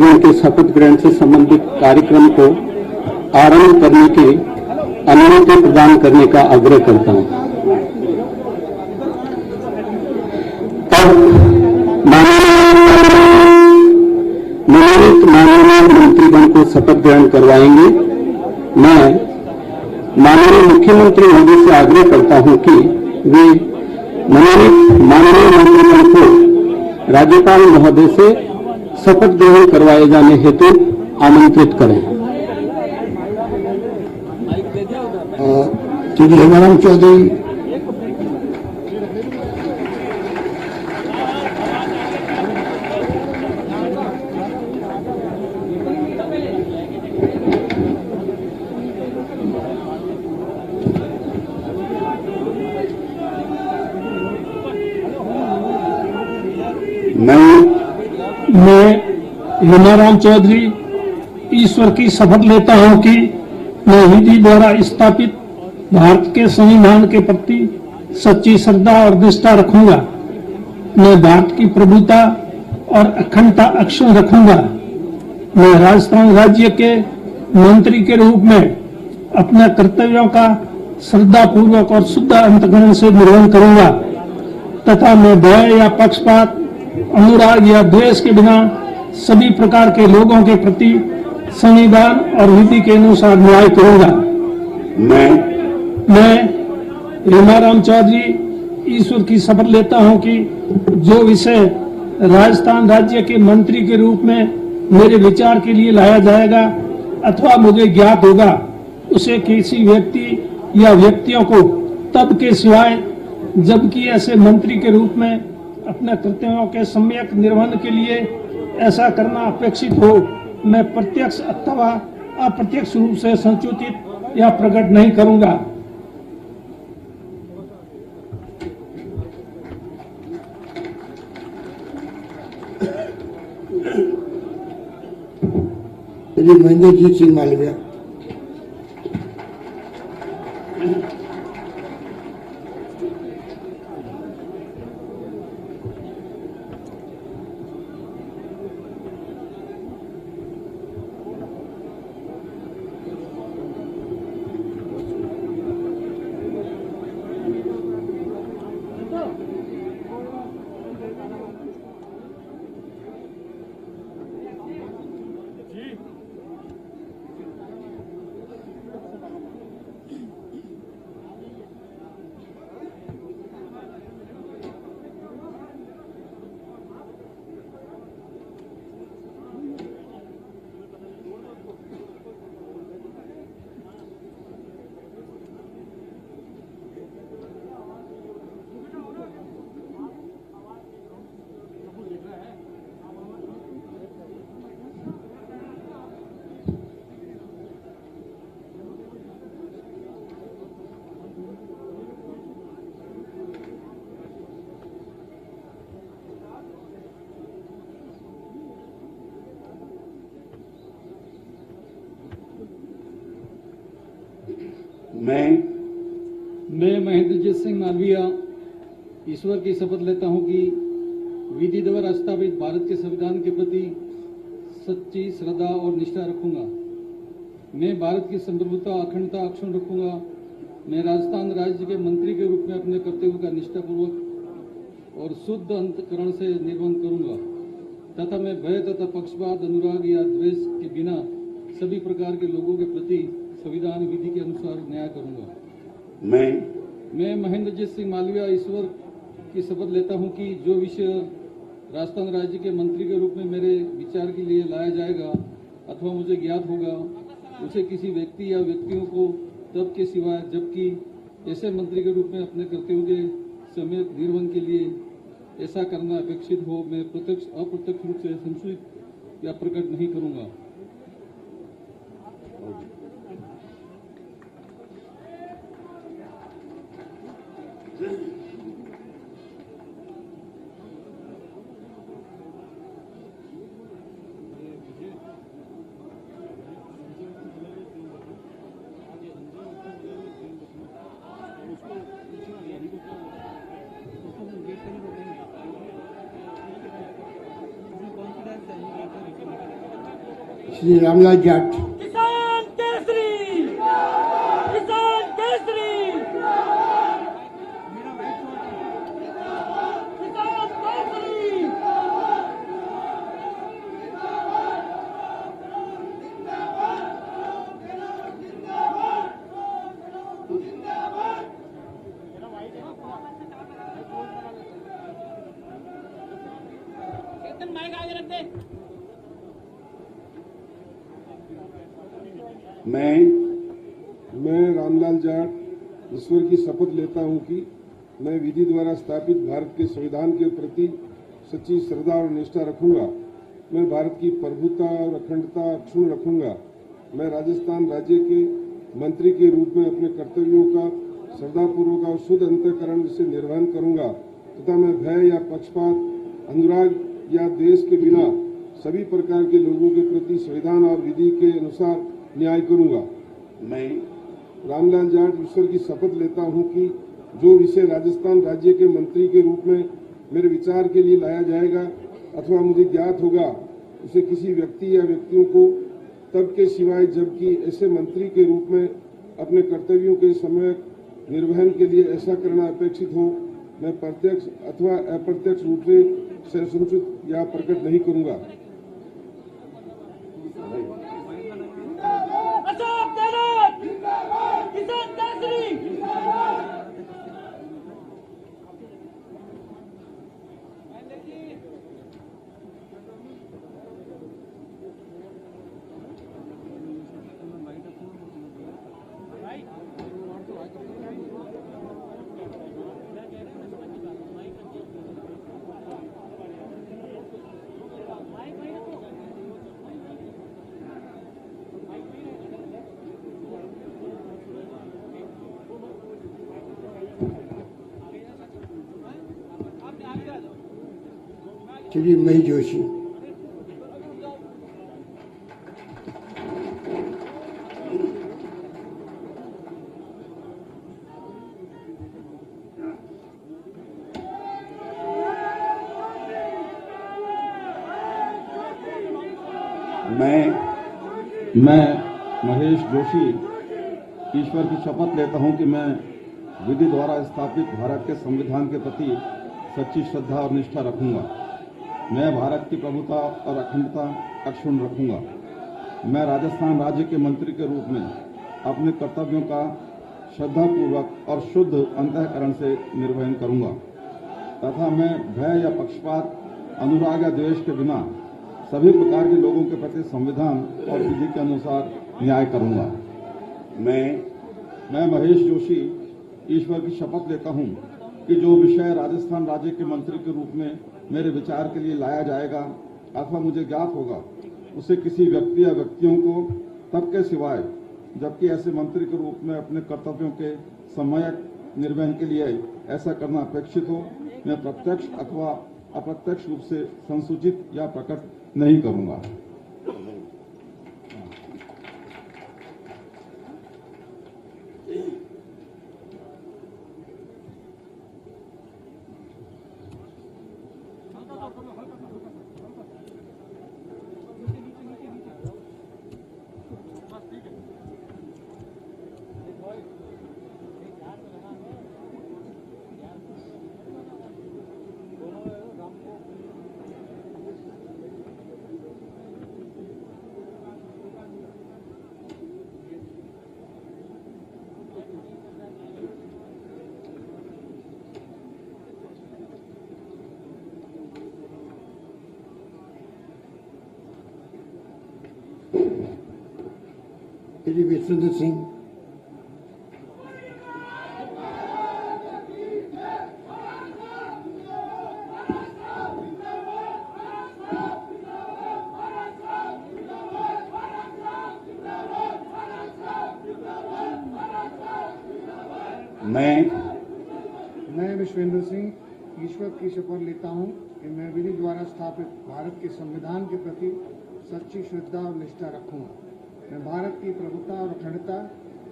मंत्रीगण के शपथ ग्रहण से संबंधित कार्यक्रम को आरंभ करने की अनुमति प्रदान करने का आग्रह करता हूं। अब मनोनीत माननीय मंत्रीगण को शपथ ग्रहण करवाएंगे। मैं माननीय मुख्यमंत्री महोदय से आग्रह करता हूं कि वे मनोनीत माननीय मंत्रीगण को राज्यपाल महोदय से शपथ ग्रहण करवाए जाने हेतु आमंत्रित करें। श्री हेमाराम चौधरी मैं हेमाराम चौधरी ईश्वर की शपथ लेता हूं कि मैं विधि द्वारा स्थापित भारत के संविधान के प्रति सच्ची श्रद्धा और निष्ठा रखूंगा। मैं भारत की प्रभुता और अखंडता अक्षुण्ण रखूंगा। मैं राजस्थान राज्य के मंत्री के रूप में अपने कर्तव्यों का श्रद्धापूर्वक और शुद्ध अंतःकरण से निर्वहन करूंगा तथा मैं भय या पक्षपात, अनुराग या द्वेष के बिना सभी प्रकार के लोगों के प्रति संविधान और विधि के अनुसार न्याय करूंगा। मैं हेमाराम चौधरी ईश्वर की शपथ लेता हूं कि जो विषय राजस्थान राज्य के मंत्री के रूप में मेरे विचार के लिए लाया जाएगा अथवा मुझे ज्ञात होगा, उसे किसी व्यक्ति या व्यक्तियों को तब के सिवाय जबकि ऐसे मंत्री के रूप में अपने कर्तव्यों के सम्यक निर्वहन के लिए ऐसा करना अपेक्षित हो, मैं प्रत्यक्ष अथवा अप्रत्यक्ष रूप से संसूचित या प्रकट नहीं करूंगा। श्री महेंद्रजीत सिंह मालविया। मैं महेंद्रजीत सिंह मालविया ईश्वर की शपथ लेता हूं कि विधि द्वारा स्थापित भारत के संविधान के प्रति सच्ची श्रद्धा और निष्ठा रखूंगा। मैं भारत की संप्रभुता अखंडता अक्षुण्ण रखूंगा। मैं राजस्थान राज्य के मंत्री के रूप में अपने कर्तव्यों का निष्ठापूर्वक और शुद्ध अंतःकरण से निर्वहन करूंगा तथा मैं भय तथा पक्षपात, अनुराग या द्वेष के बिना सभी प्रकार के लोगों के प्रति संविधान विधि के अनुसार न्याय करूंगा। मैं महेंद्रजीत सिंह मालविया ईश्वर की शपथ लेता हूं कि जो विषय राजस्थान राज्य के मंत्री के रूप में मेरे विचार के लिए लाया जाएगा अथवा मुझे ज्ञात होगा, उसे किसी व्यक्ति या व्यक्तियों को तब के सिवाय जबकि ऐसे मंत्री के रूप में अपने कर्तव्यों के समय निर्वहन के लिए ऐसा करना अपेक्षित हो, मैं प्रत्यक्ष अप्रत्यक्ष रूप से संसूचित या प्रकट नहीं करूंगा। श्री रामलाल जाट। किसान केसरी, किसान केसरी, किसान केसरी। माइक आगे रख दे। मैं रामलाल जाट ईश्वर की शपथ लेता हूं कि मैं विधि द्वारा स्थापित भारत के संविधान के प्रति सच्ची श्रद्धा और निष्ठा रखूंगा। मैं भारत की प्रभुता और अखंडता अक्षुण्ण रखूंगा। मैं राजस्थान राज्य के मंत्री के रूप में अपने कर्तव्यों का श्रद्धापूर्वक और शुद्ध अंतःकरण से निर्वहन करूंगा तथा मैं भय या पक्षपात, अनुराग या द्वेष के बिना सभी प्रकार के लोगों के प्रति संविधान और विधि के अनुसार न्याय करूंगा। मैं रामलाल जाट ईश्वर की शपथ लेता हूं कि जो विषय राजस्थान राज्य के मंत्री के रूप में मेरे विचार के लिए लाया जाएगा अथवा मुझे ज्ञात होगा उसे किसी व्यक्ति या व्यक्तियों को तब के सिवाय जबकि ऐसे मंत्री के रूप में अपने कर्तव्यों के समय निर्वहन के लिए ऐसा करना अपेक्षित हो मैं प्रत्यक्ष अथवा अप्रत्यक्ष रूप से संसूचित या प्रकट नहीं करूंगा। अशोक गहलोत, किसान केसरी। श्री मई जोशी। मैं महेश जोशी ईश्वर की शपथ लेता हूं कि मैं विधि द्वारा स्थापित भारत के संविधान के प्रति सच्ची श्रद्धा और निष्ठा रखूंगा। मैं भारत की प्रभुता और अखंडता अक्षुण्ण रखूंगा। मैं राजस्थान राज्य के मंत्री के रूप में अपने कर्तव्यों का श्रद्धापूर्वक और शुद्ध अंतःकरण से निर्वहन करूंगा तथा मैं भय या पक्षपात, अनुराग या द्वेष के बिना सभी प्रकार के लोगों के प्रति संविधान और विधि के अनुसार न्याय करूंगा। मैं महेश जोशी ईश्वर की शपथ लेता हूं कि जो विषय राजस्थान राज्य के मंत्री के रूप में मेरे विचार के लिए लाया जाएगा अथवा मुझे ज्ञात होगा उसे किसी व्यक्ति या व्यक्तियों को तब के सिवाय जबकि ऐसे मंत्री के रूप में अपने कर्तव्यों के सम्यक निर्वहन के लिए ऐसा करना अपेक्षित हो मैं प्रत्यक्ष अथवा अप्रत्यक्ष रूप से संसूचित या प्रकट नहीं करूंगा। श्री विष्णुदत्त सिंह। मैं विश्वेंद्र सिंह ईश्वर की शपथ लेता हूं कि मैं विधि द्वारा स्थापित भारत के संविधान के प्रति सच्ची श्रद्धा और निष्ठा रखूंगा। मैं भारत की प्रभुता और अखंडता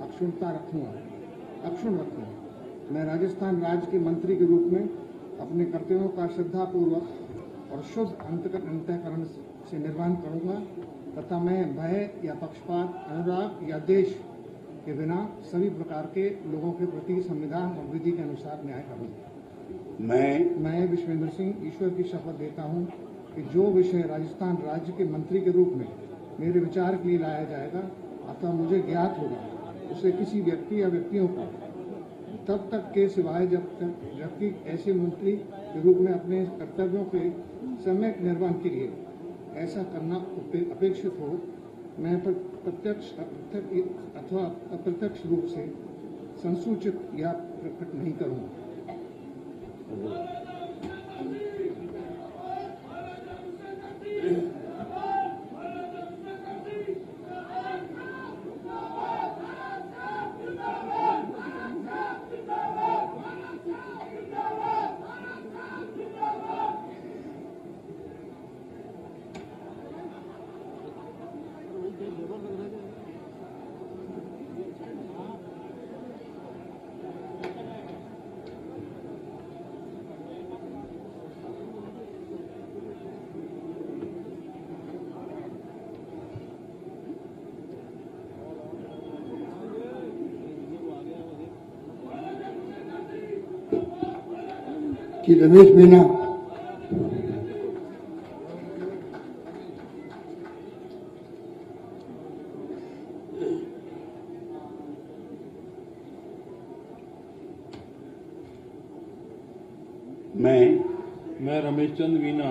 अक्षुण्ण रखूंगा। मैं राजस्थान राज्य के मंत्री के रूप में अपने कर्तव्यों का श्रद्धापूर्वक और शुद्ध अंतःकरण से निर्वहन करूंगा। तथा मैं भय या पक्षपात, अनुराग या देश के बिना सभी प्रकार के लोगों के प्रति संविधान और विधि के अनुसार न्याय करूंगा। मैं विश्वेंद्र सिंह ईश्वर की शपथ लेता हूं कि जो विषय राजस्थान राज्य के मंत्री के रूप में मेरे विचार के लिए लाया जाएगा अथवा मुझे ज्ञात होगा, उसे किसी व्यक्ति या व्यक्तियों को तब तक के सिवाय जबकि ऐसे मंत्री के रूप में अपने कर्तव्यों के सम्यक निर्वहन के लिए ऐसा करना अपेक्षित हो, मैं प्रत्यक्ष अथवा अप्रत्यक्ष रूप से संसूचित या प्रकट नहीं करूंगा। कि रमेश मीना, मैं रमेश चंद मीना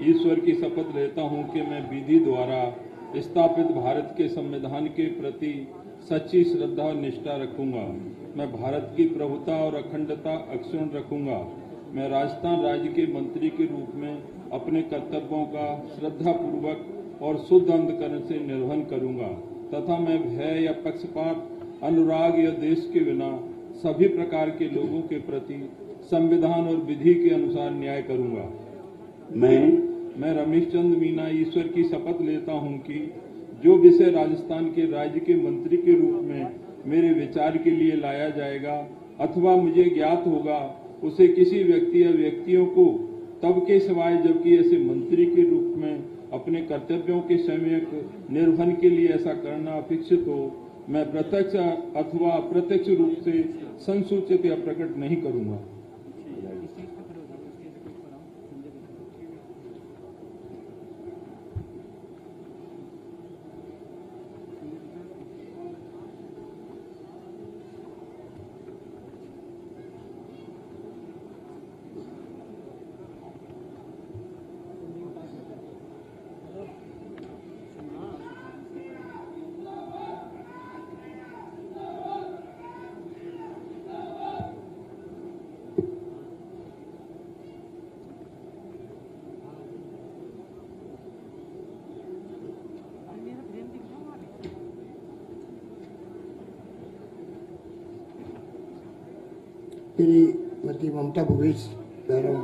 ईश्वर की शपथ लेता हूं कि मैं विधि द्वारा स्थापित भारत के संविधान के प्रति सच्ची श्रद्धा और निष्ठा रखूंगा। मैं भारत की प्रभुता और अखंडता अक्षुण्ण रखूंगा। मैं राजस्थान राज्य के मंत्री के रूप में अपने कर्तव्यों का श्रद्धापूर्वक और शुद्ध अंतःकरण से निर्वहन करूंगा तथा मैं भय या पक्षपात, अनुराग या देश के बिना सभी प्रकार के लोगों के प्रति संविधान और विधि के अनुसार न्याय करूंगा। मैं रमेश चंद मीना ईश्वर की शपथ लेता हूं कि जो विषय राजस्थान के राज्य के मंत्री के रूप में मेरे विचार के लिए लाया जाएगा अथवा मुझे ज्ञात होगा, उसे किसी व्यक्ति या व्यक्तियों को तब के सिवाय जबकि ऐसे मंत्री के रूप में अपने कर्तव्यों के सम्यक निर्वहन के लिए ऐसा करना अपेक्षित हो, मैं प्रत्यक्ष अथवा अप्रत्यक्ष रूप से संसूचित या प्रकट नहीं करूंगा। श्रीमती ममता भूपेश बैरवा,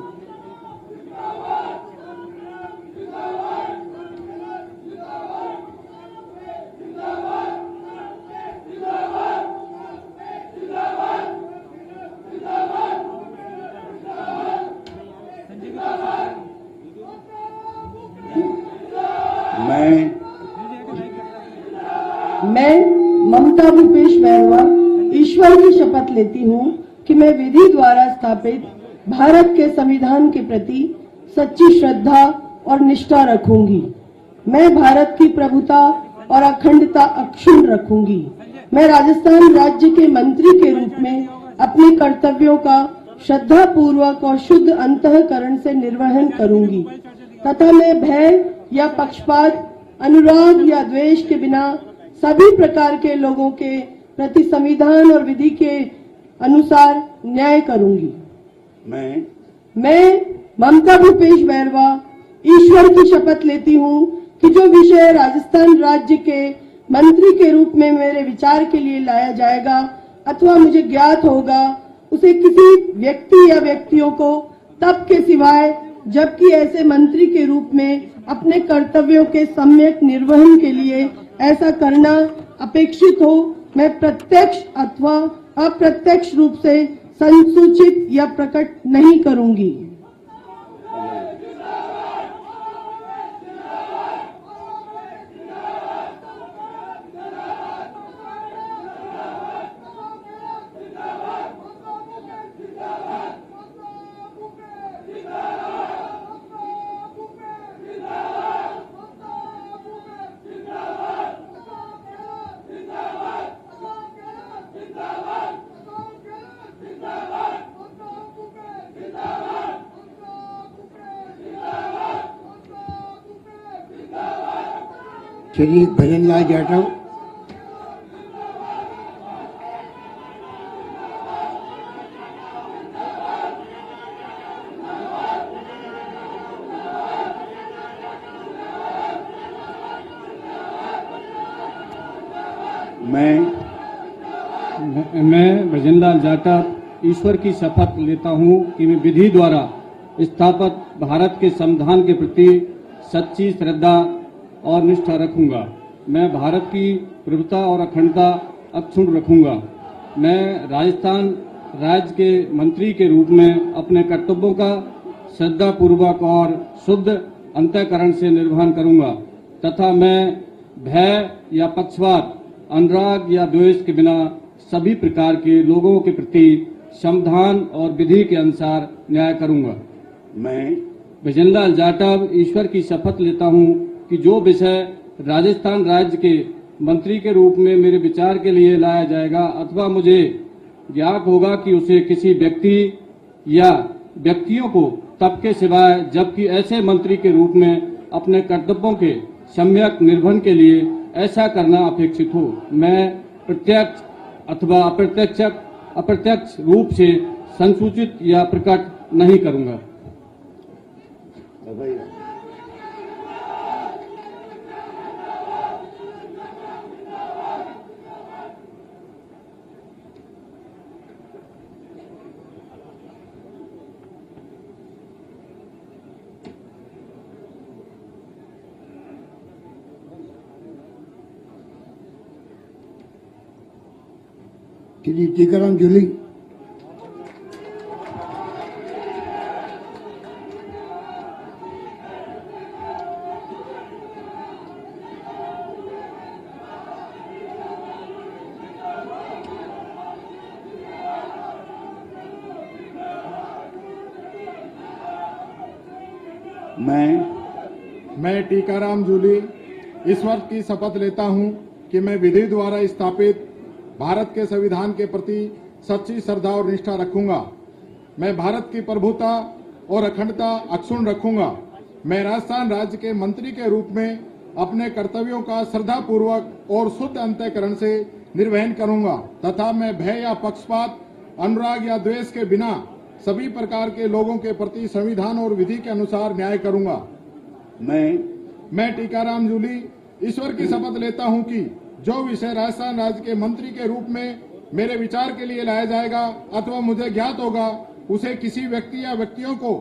मैं ममता भूपेश बैरवा ईश्वर की शपथ लेती हूँ कि मैं विधि द्वारा स्थापित भारत के संविधान के प्रति सच्ची श्रद्धा और निष्ठा रखूंगी। मैं भारत की प्रभुता और अखंडता अक्षुण्ण रखूंगी। मैं राजस्थान राज्य के मंत्री के रूप में अपने कर्तव्यों का श्रद्धा पूर्वक और शुद्ध अंतःकरण से निर्वहन करूंगी तथा मैं भय या पक्षपात, अनुराग या द्वेष के बिना सभी प्रकार के लोगों के प्रति संविधान और विधि के अनुसार न्याय करूंगी। मैं ममता भूपेश बैरवा ईश्वर की शपथ लेती हूँ कि जो विषय राजस्थान राज्य के मंत्री के रूप में मेरे विचार के लिए लाया जाएगा अथवा मुझे ज्ञात होगा, उसे किसी व्यक्ति या व्यक्तियों को तब के सिवाय जबकि ऐसे मंत्री के रूप में अपने कर्तव्यों के सम्यक निर्वहन के लिए ऐसा करना अपेक्षित हो, मैं प्रत्यक्ष अथवा अप्रत्यक्ष रूप से संसूचित या प्रकट नहीं करूंगी। श्री भजनलाल जाटव, मैं भजनलाल जाटव ईश्वर की शपथ लेता हूं कि मैं विधि द्वारा स्थापित भारत के संविधान के प्रति सच्ची श्रद्धा और निष्ठा रखूंगा। मैं भारत की प्रभुता और अखंडता अक्षुण्ण रखूंगा। मैं राजस्थान राज्य के मंत्री के रूप में अपने कर्तव्यों का श्रद्धापूर्वक और शुद्ध अंतःकरण से निर्वहन करूंगा तथा मैं भय या पक्षपात, अनुराग या द्वेष के बिना सभी प्रकार के लोगों के प्रति संविधान और विधि के अनुसार न्याय करूंगा। मैं भजनलाल जाटव ईश्वर की शपथ लेता हूं कि जो विषय राजस्थान राज्य के मंत्री के रूप में मेरे विचार के लिए लाया जाएगा अथवा मुझे ज्ञात होगा कि उसे किसी व्यक्ति या व्यक्तियों को तब के सिवाय जबकि ऐसे मंत्री के रूप में अपने कर्तव्यों के सम्यक निर्वहन के लिए ऐसा करना अपेक्षित हो, मैं प्रत्यक्ष अथवा अप्रत्यक्ष रूप से संसूचित या प्रकट नहीं करूंगा। श्री टीकाराम जूली, मैं टीकाराम जूली ईश्वर की शपथ लेता हूं कि मैं विधि द्वारा स्थापित भारत के संविधान के प्रति सच्ची श्रद्धा और निष्ठा रखूंगा। मैं भारत की प्रभुता और अखंडता अक्षुण्ण रखूंगा। मैं राजस्थान राज्य के मंत्री के रूप में अपने कर्तव्यों का श्रद्धापूर्वक और शुद्ध अंतःकरण से निर्वहन करूंगा तथा मैं भय या पक्षपात, अनुराग या द्वेष के बिना सभी प्रकार के लोगों के प्रति संविधान और विधि के अनुसार न्याय करूंगा। मैं टीकाराम जूली ईश्वर की शपथ लेता हूं कि जो विषय राजस्थान राज्य के मंत्री के रूप में मेरे विचार के लिए लाया जाएगा अथवा मुझे ज्ञात होगा उसे किसी व्यक्ति या व्यक्तियों को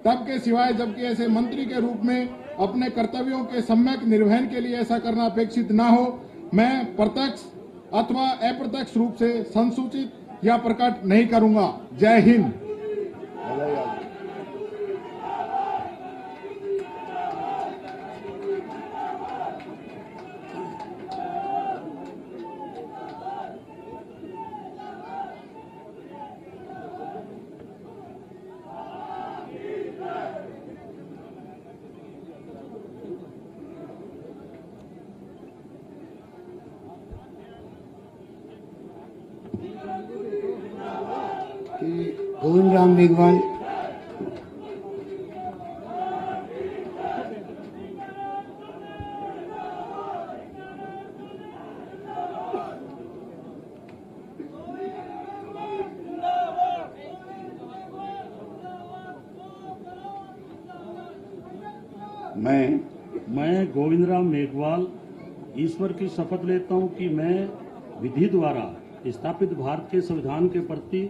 तब के सिवाय जबकि ऐसे मंत्री के रूप में अपने कर्तव्यों के सम्यक निर्वहन के लिए ऐसा करना अपेक्षित न हो, मैं प्रत्यक्ष अथवा अप्रत्यक्ष रूप से संसूचित या प्रकट नहीं करूंगा। जय हिंद। गोविंद राम मेघवाल, मैं गोविंदराम मेघवाल ईश्वर की शपथ लेता हूं कि मैं विधि द्वारा स्थापित भारत के संविधान के प्रति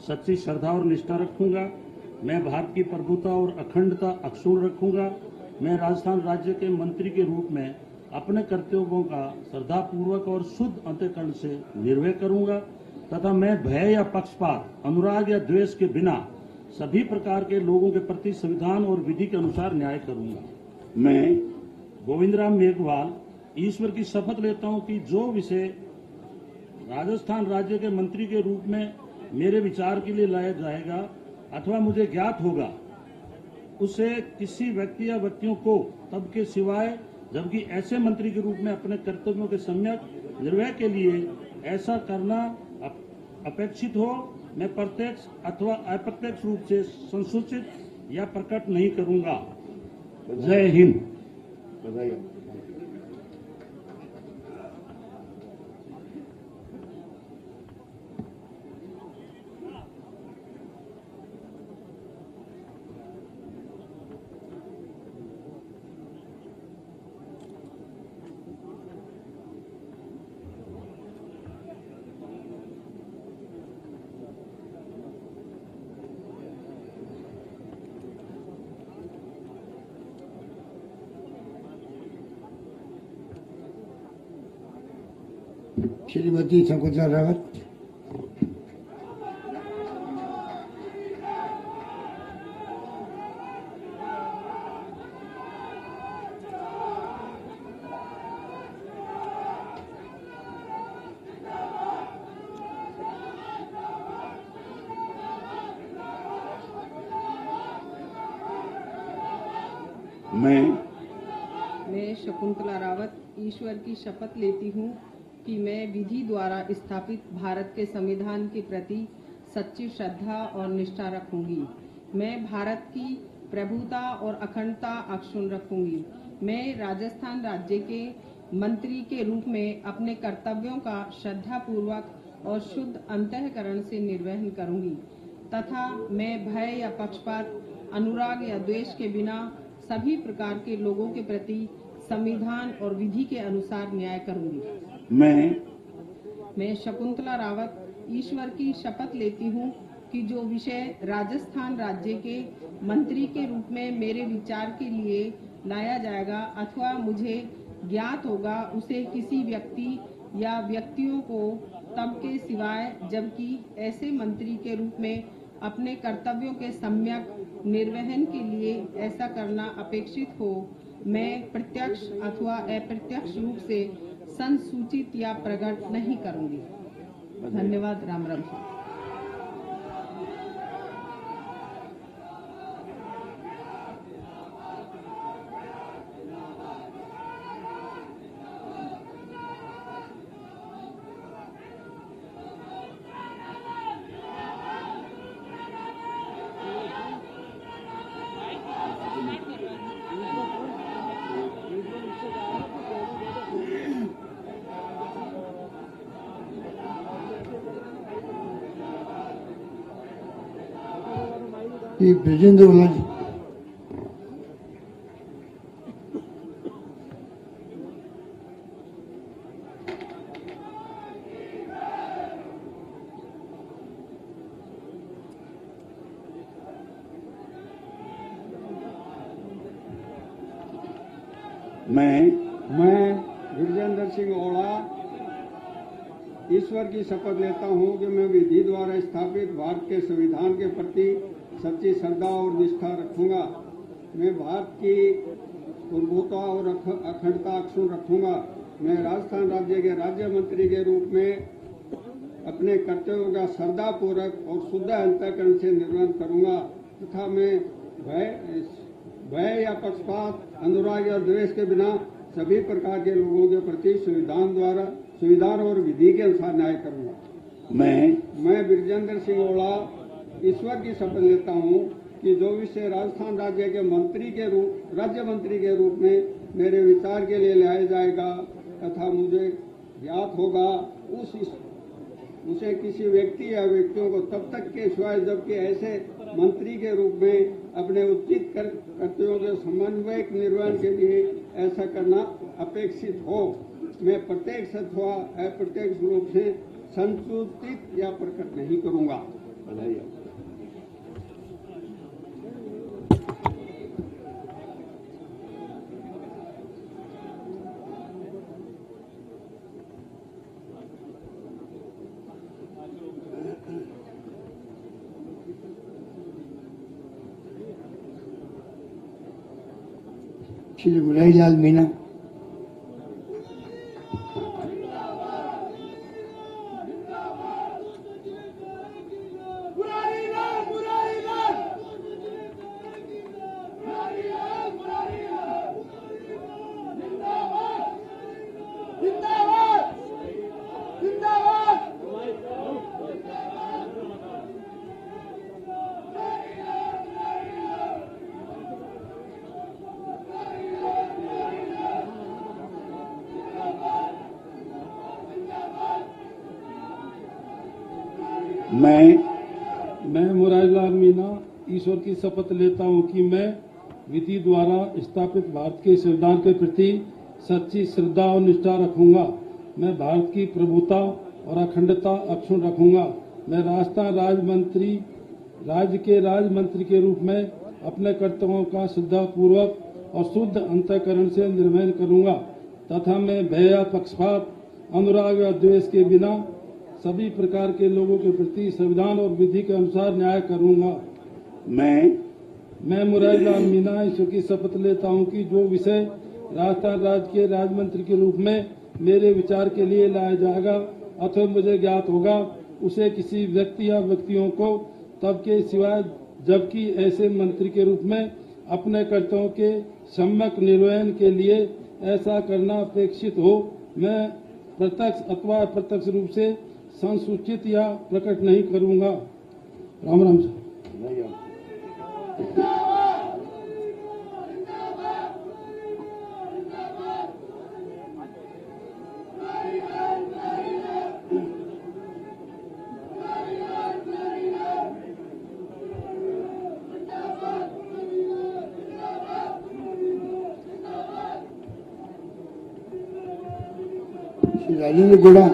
सच्ची श्रद्धा और निष्ठा रखूंगा। मैं भारत की प्रभुता और अखंडता अक्षुण्ण रखूंगा। मैं राजस्थान राज्य के मंत्री के रूप में अपने कर्तव्यों का श्रद्धापूर्वक और शुद्ध अंतःकरण से निर्वहन करूंगा तथा मैं भय या पक्षपात, अनुराग या द्वेष के बिना सभी प्रकार के लोगों के प्रति संविधान और विधि के अनुसार न्याय करूंगा। मैं गोविंदराम मेघवाल ईश्वर की शपथ लेता हूं कि जो विषय राजस्थान राज्य के मंत्री के रूप में मेरे विचार के लिए लाया जाएगा अथवा मुझे ज्ञात होगा उसे किसी व्यक्ति या व्यक्तियों को तब के सिवाय जबकि ऐसे मंत्री के रूप में अपने कर्तव्यों के सम्यक निर्वहन के लिए ऐसा करना अपेक्षित हो, मैं प्रत्यक्ष अथवा अप्रत्यक्ष रूप से संसूचित या प्रकट नहीं करूंगा। जय हिंद। श्रीमती शकुंतला रावत। मैं शकुंतला रावत ईश्वर की शपथ लेती हूँ कि मैं विधि द्वारा स्थापित भारत के संविधान के प्रति सच्ची श्रद्धा और निष्ठा रखूंगी। मैं भारत की प्रभुता और अखंडता अक्षुण्ण रखूंगी। मैं राजस्थान राज्य के मंत्री के रूप में अपने कर्तव्यों का श्रद्धापूर्वक और शुद्ध अंतःकरण से निर्वहन करूंगी तथा मैं भय या पक्षपात, अनुराग या द्वेष के बिना सभी प्रकार के लोगों के प्रति संविधान और विधि के अनुसार न्याय करूंगी। मैं शकुंतला रावत ईश्वर की शपथ लेती हूँ कि जो विषय राजस्थान राज्य के मंत्री के रूप में मेरे विचार के लिए लाया जाएगा अथवा मुझे ज्ञात होगा उसे किसी व्यक्ति या व्यक्तियों को तब के सिवाय जबकि ऐसे मंत्री के रूप में अपने कर्तव्यों के सम्यक निर्वहन के लिए ऐसा करना अपेक्षित हो, मैं प्रत्यक्ष अथवा अप्रत्यक्ष रूप से संसूचित या प्रकट नहीं करूंगी। धन्यवाद। राम राम। श्री ब्रजेंद्र बालाजी। मैं ब्रजेंद्र सिंह ओड़ा ईश्वर की शपथ लेता हूँ कि मैं विधि द्वारा स्थापित भारत के संविधान के प्रति सच्ची श्रद्धा और निष्ठा रखूंगा। मैं भारत की प्रभुता और अखंडता अक्षुण्ण रखूंगा। मैं राजस्थान राज्य के राज्य मंत्री के रूप में अपने कर्तव्यों का श्रद्धापूर्वक और शुद्ध अंतःकरण से निर्वहन करूंगा तथा मैं भय या पक्षपात, अनुराग या द्वेष के बिना सभी प्रकार के लोगों के प्रति संविधान और विधि के अनुसार न्याय करूंगा। मैं ब्रजेंद्र सिंह ओड़ा ईश्वर की शपथ लेता हूँ कि जो विषय राजस्थान राज्य के राज्य मंत्री के रूप में मेरे विचार के लिए लाया जाएगा तथा मुझे ज्ञात होगा उसे किसी व्यक्ति या व्यक्तियों को तब तक के सिवाय जबकि ऐसे मंत्री के रूप में अपने उचित कर्तव्यों के समन्वयक निर्वहन के लिए ऐसा करना अपेक्षित हो, मैं प्रत्यक्ष अथवा अप्रत्यक्ष रूप से संसूचित या प्रकट नहीं करूंगा। श्री मुरारीलाल मीणा। मैं मुरारीलाल मीणा ईश्वर की शपथ लेता हूँ कि मैं विधि द्वारा स्थापित भारत के संविधान के प्रति सच्ची श्रद्धा और निष्ठा रखूंगा। मैं भारत की प्रभुता और अखंडता अक्षुण्ण रखूंगा। मैं राजस्थान राज्य के राज्य मंत्री के रूप में अपने कर्तव्यों का श्रद्धापूर्वक और शुद्ध अंतःकरण से निर्वहन करूंगा तथा मैं भय या पक्षपात, अनुराग या द्वेष के बिना सभी प्रकार के लोगों के प्रति संविधान और विधि के अनुसार न्याय करूंगा। मैं मुरारीलाल मीणा ईश्वर की शपथ लेता हूं कि जो विषय राजस्थान राज्य के राज्य मंत्री के रूप में मेरे विचार के लिए लाया जाएगा अथवा मुझे ज्ञात होगा उसे किसी व्यक्ति या व्यक्तियों को तब के सिवाय जबकि ऐसे मंत्री के रूप में अपने कर्तव्यों के सम्यक निर्वहन के लिए ऐसा करना अपेक्षित हो मैं प्रत्यक्ष अथवा अप्रत्यक्ष रूप से संसूचित या प्रकट नहीं करूंगा। राम राम सर। श्री राजेंद्र गुड़ा,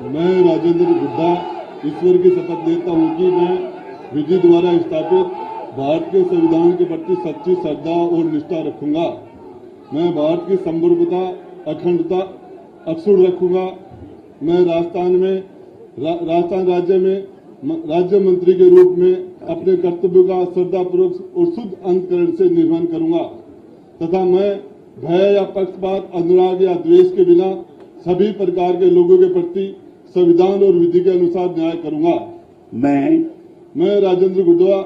मैं राजेंद्र गुड्डा ईश्वर की शपथ लेता हूं कि मैं विधि द्वारा स्थापित भारत के संविधान के प्रति सच्ची श्रद्धा और निष्ठा रखूंगा। मैं भारत की संप्रभुता अखंडता अक्षुण्ण रखूंगा। मैं राजस्थान राज्य में राज्य मंत्री के रूप में अपने कर्तव्यों का श्रद्धापूर्वक और शुद्ध अंतकरण से निर्वहन करूंगा तथा मैं भय या पक्षपात अनुराग या द्वेष के बिना सभी प्रकार के लोगों के प्रति संविधान और विधि के अनुसार न्याय करूंगा। मैं राजेंद्र गुड्डा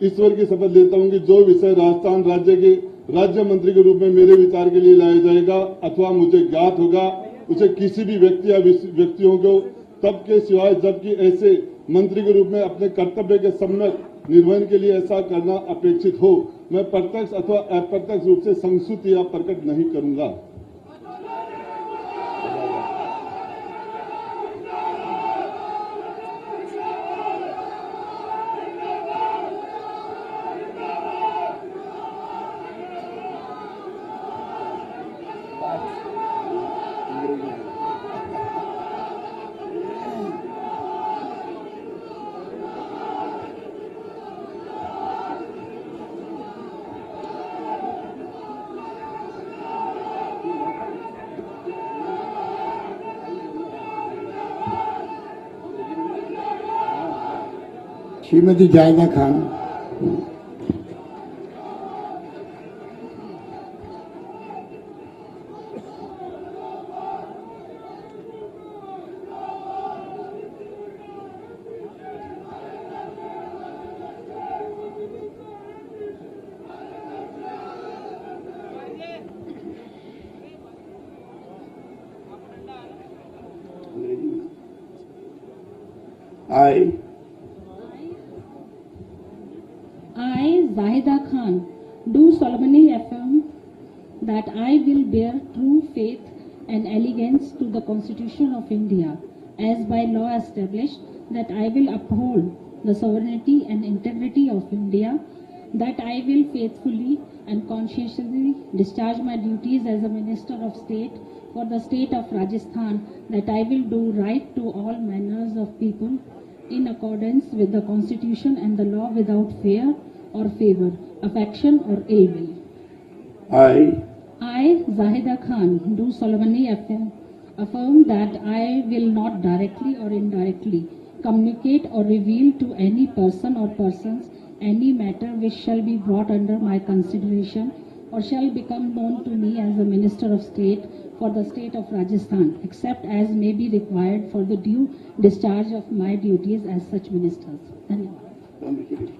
ईश्वर की शपथ लेता हूं कि जो विषय राजस्थान राज्य के राज्य मंत्री के रूप में मेरे विचार के लिए लाया जाएगा अथवा मुझे ज्ञात होगा उसे किसी भी व्यक्ति या व्यक्तियों को तब के सिवाय जबकि ऐसे मंत्री के रूप में अपने कर्तव्य के सम्यक निर्वहन के लिए ऐसा करना अपेक्षित हो मैं प्रत्यक्ष अथवा अप्रत्यक्ष रूप से संसूचित या प्रकट नहीं करूंगा। श्रीमती जायदा Khan, I, Zahida Khan, do solemnly affirm that I will bear true faith and allegiance to the Constitution of India, as by law established, that I will uphold the sovereignty and integrity of India, that I will faithfully and conscientiously discharge my duties as a Minister of State for the state of Rajasthan, that I will do right to all manners of people in accordance with the Constitution and the law without fear or favor, affection or ill will. I, Zahida Khan, do solemnly affirm that I will not directly or indirectly communicate or reveal to any person or persons any matter which shall be brought under my consideration or shall become known to me as a Minister of State for the state of Rajasthan, except as may be required for the due discharge of my duties as such ministers. Dhanyawad.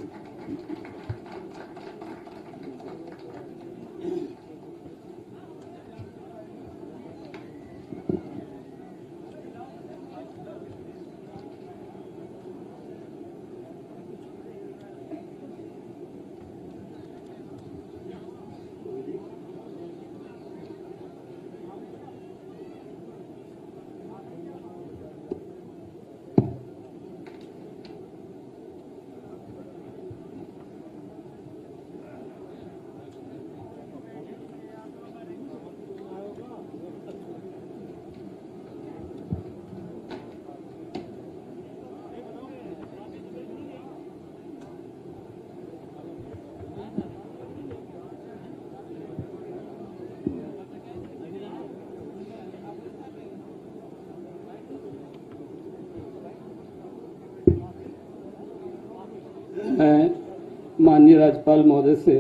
माननीय राज्यपाल महोदय से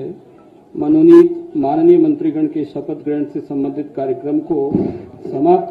मनोनीत माननीय मंत्रीगण के शपथ ग्रहण से संबंधित कार्यक्रम को समाप्त